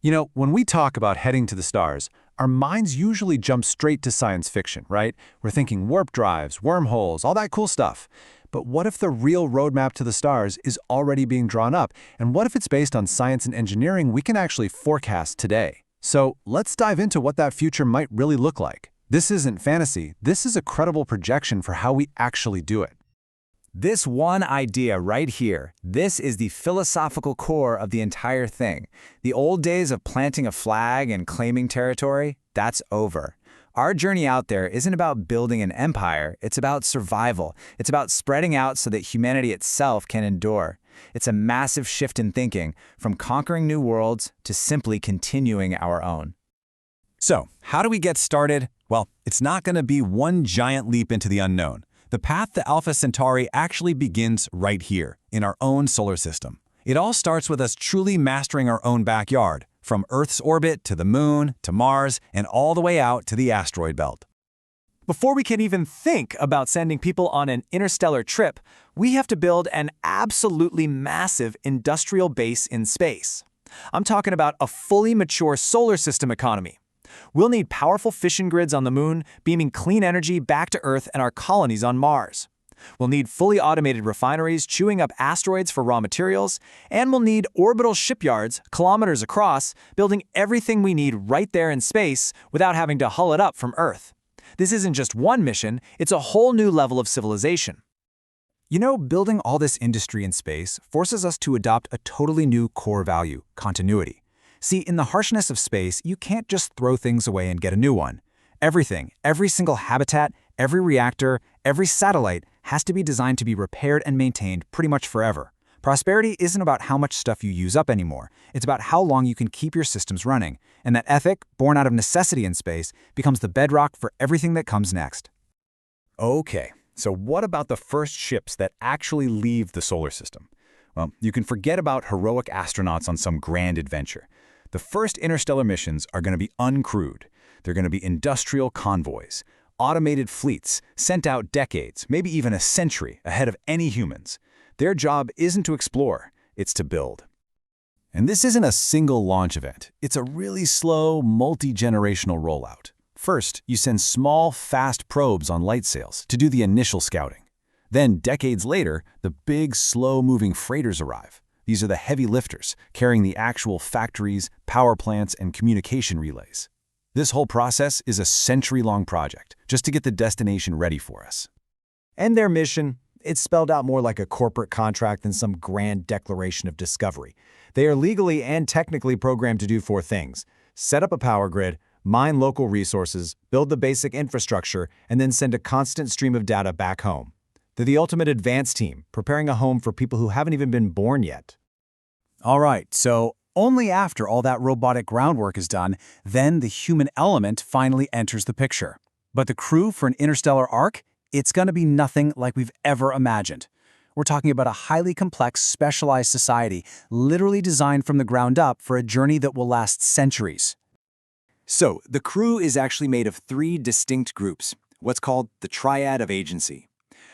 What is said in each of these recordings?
You know, when we talk about heading to the stars, our minds usually jump straight to science fiction, right? We're thinking warp drives, wormholes, all that cool stuff. But what if the real roadmap to the stars is already being drawn up? And what if it's based on science and engineering we can actually forecast today? So let's dive into what that future might really look like. This isn't fantasy, this is a credible projection for how we actually do it. This one idea right here, this is the philosophical core of the entire thing. The old days of planting a flag and claiming territory, that's over. Our journey out there isn't about building an empire, it's about survival. It's about spreading out so that humanity itself can endure. It's a massive shift in thinking, from conquering new worlds to simply continuing our own. So, how do we get started? Well, it's not going to be one giant leap into the unknown. The path to Alpha Centauri actually begins right here, in our own solar system. It all starts with us truly mastering our own backyard, from Earth's orbit to the Moon, to Mars, and all the way out to the asteroid belt. Before we can even think about sending people on an interstellar trip, we have to build an absolutely massive industrial base in space. I'm talking about a fully mature solar system economy. We'll need powerful fission grids on the Moon, beaming clean energy back to Earth and our colonies on Mars. We'll need fully automated refineries chewing up asteroids for raw materials, and we'll need orbital shipyards kilometers across, building everything we need right there in space without having to hull it up from Earth. This isn't just one mission, it's a whole new level of civilization. You know, building all this industry in space forces us to adopt a totally new core value, continuity. See, in the harshness of space, you can't just throw things away and get a new one. Everything, every single habitat, every reactor, every satellite has to be designed to be repaired and maintained pretty much forever. Prosperity isn't about how much stuff you use up anymore. It's about how long you can keep your systems running. And that ethic, born out of necessity in space, becomes the bedrock for everything that comes next. Okay, so what about the first ships that actually leave the solar system? Well, you can forget about heroic astronauts on some grand adventure. The first interstellar missions are going to be uncrewed. They're going to be industrial convoys, automated fleets, sent out decades, maybe even a century ahead of any humans. Their job isn't to explore, it's to build. And this isn't a single launch event. It's a really slow, multi-generational rollout. First, you send small, fast probes on light sails to do the initial scouting. Then, decades later, the big, slow-moving freighters arrive. These are the heavy lifters, carrying the actual factories, power plants, and communication relays. This whole process is a century-long project, just to get the destination ready for us. And their mission, it's spelled out more like a corporate contract than some grand declaration of discovery. They are legally and technically programmed to do four things: set up a power grid, mine local resources, build the basic infrastructure, and then send a constant stream of data back home. They're the ultimate advanced team, preparing a home for people who haven't even been born yet. All right, so only after all that robotic groundwork is done, then the human element finally enters the picture. But the crew for an interstellar arc, it's going to be nothing like we've ever imagined. We're talking about a highly complex, specialized society, literally designed from the ground up for a journey that will last centuries. So, the crew is actually made of three distinct groups, what's called the triad of agency.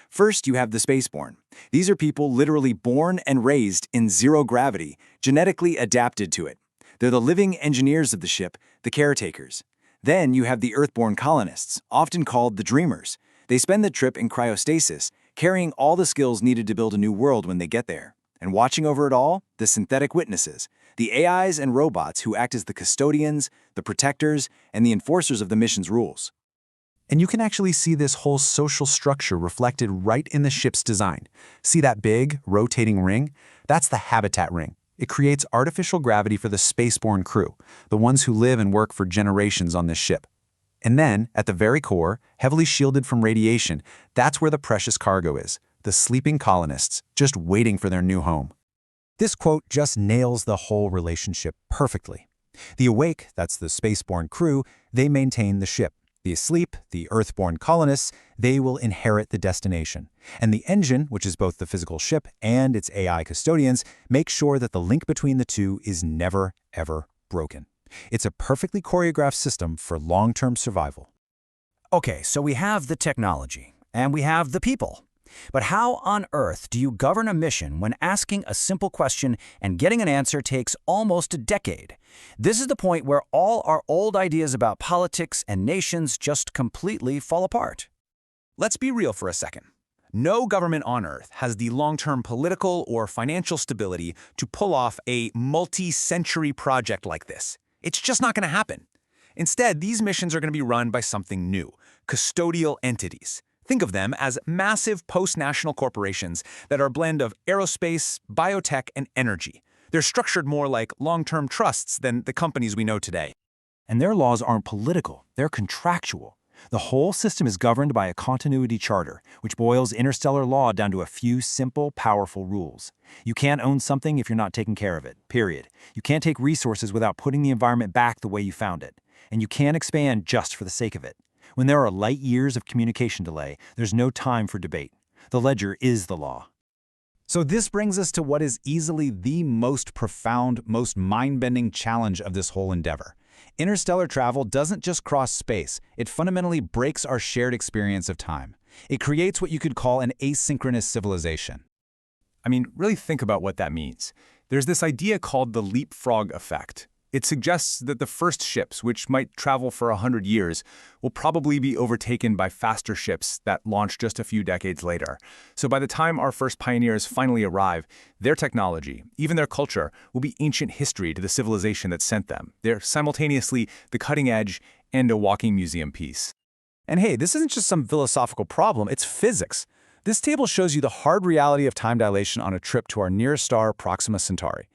First, you have the spaceborne. These are people literally born and raised in zero gravity, genetically adapted to it. They're the living engineers of the ship, the caretakers. Then you have the Earthborne colonists, often called the dreamers. They spend the trip in cryostasis, carrying all the skills needed to build a new world when they get there. And watching over it all, the synthetic witnesses, the AIs and robots who act as the custodians, the protectors, and the enforcers of the mission's rules. And you can actually see this whole social structure reflected right in the ship's design. See that big, rotating ring? That's the habitat ring. It creates artificial gravity for the spaceborne crew, the ones who live and work for generations on this ship. And then, at the very core, heavily shielded from radiation, that's where the precious cargo is, the sleeping colonists, just waiting for their new home. This quote just nails the whole relationship perfectly. The awake, that's the spaceborne crew, they maintain the ship. The asleep, the Earthborne colonists, they will inherit the destination. And the engine, which is both the physical ship and its AI custodians, make sure that the link between the two is never, ever broken. It's a perfectly choreographed system for long-term survival. Okay, so we have the technology, and we have the people. But how on earth do you govern a mission when asking a simple question and getting an answer takes almost a decade? This is the point where all our old ideas about politics and nations just completely fall apart. Let's be real for a second. No government on Earth has the long-term political or financial stability to pull off a multi-century project like this. It's just not going to happen. Instead, these missions are going to be run by something new, custodial entities. Think of them as massive post-national corporations that are a blend of aerospace, biotech, and energy. They're structured more like long-term trusts than the companies we know today. And their laws aren't political, they're contractual. The whole system is governed by a continuity charter, which boils interstellar law down to a few simple, powerful rules. You can't own something if you're not taking care of it, period. You can't take resources without putting the environment back the way you found it. And you can't expand just for the sake of it. When there are light years of communication delay, there's no time for debate. The ledger is the law. So this brings us to what is easily the most profound, most mind-bending challenge of this whole endeavor. Interstellar travel doesn't just cross space, it fundamentally breaks our shared experience of time. It creates what you could call an asynchronous civilization. I mean, really think about what that means. There's this idea called the leapfrog effect. It suggests that the first ships, which might travel for 100 years, will probably be overtaken by faster ships that launch just a few decades later. So by the time our first pioneers finally arrive, their technology, even their culture, will be ancient history to the civilization that sent them. They're simultaneously the cutting edge and a walking museum piece. And hey, this isn't just some philosophical problem, it's physics. This table shows you the hard reality of time dilation on a trip to our nearest star, Proxima Centauri.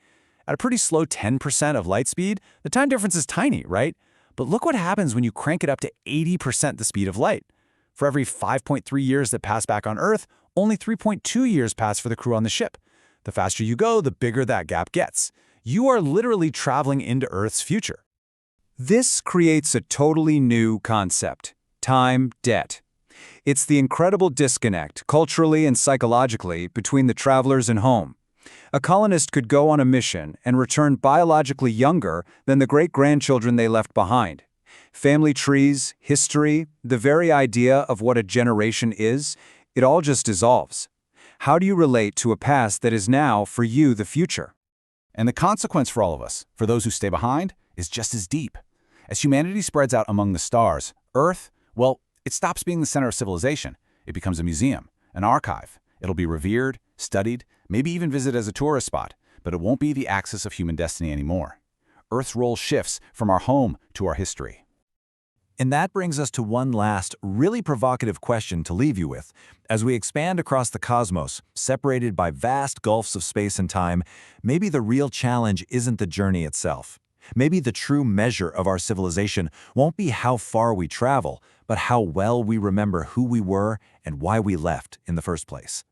At a pretty slow 10% of light speed, the time difference is tiny, right? But look what happens when you crank it up to 80% the speed of light. For every 5.3 years that pass back on Earth, only 3.2 years pass for the crew on the ship. The faster you go, the bigger that gap gets. You are literally traveling into Earth's future. This creates a totally new concept: time debt. It's the incredible disconnect, culturally and psychologically, between the travelers and home. A colonist could go on a mission and return biologically younger than the great-grandchildren they left behind. Family trees, history, the very idea of what a generation is, it all just dissolves. How do you relate to a past that is now, for you, the future? And the consequence for all of us, for those who stay behind, is just as deep. As humanity spreads out among the stars, Earth, well, it stops being the center of civilization. It becomes a museum, an archive. It'll be revered, studied, maybe even visited as a tourist spot, but it won't be the axis of human destiny anymore. Earth's role shifts from our home to our history. And that brings us to one last, really provocative question to leave you with. As we expand across the cosmos, separated by vast gulfs of space and time, maybe the real challenge isn't the journey itself. Maybe the true measure of our civilization won't be how far we travel, but how well we remember who we were and why we left in the first place.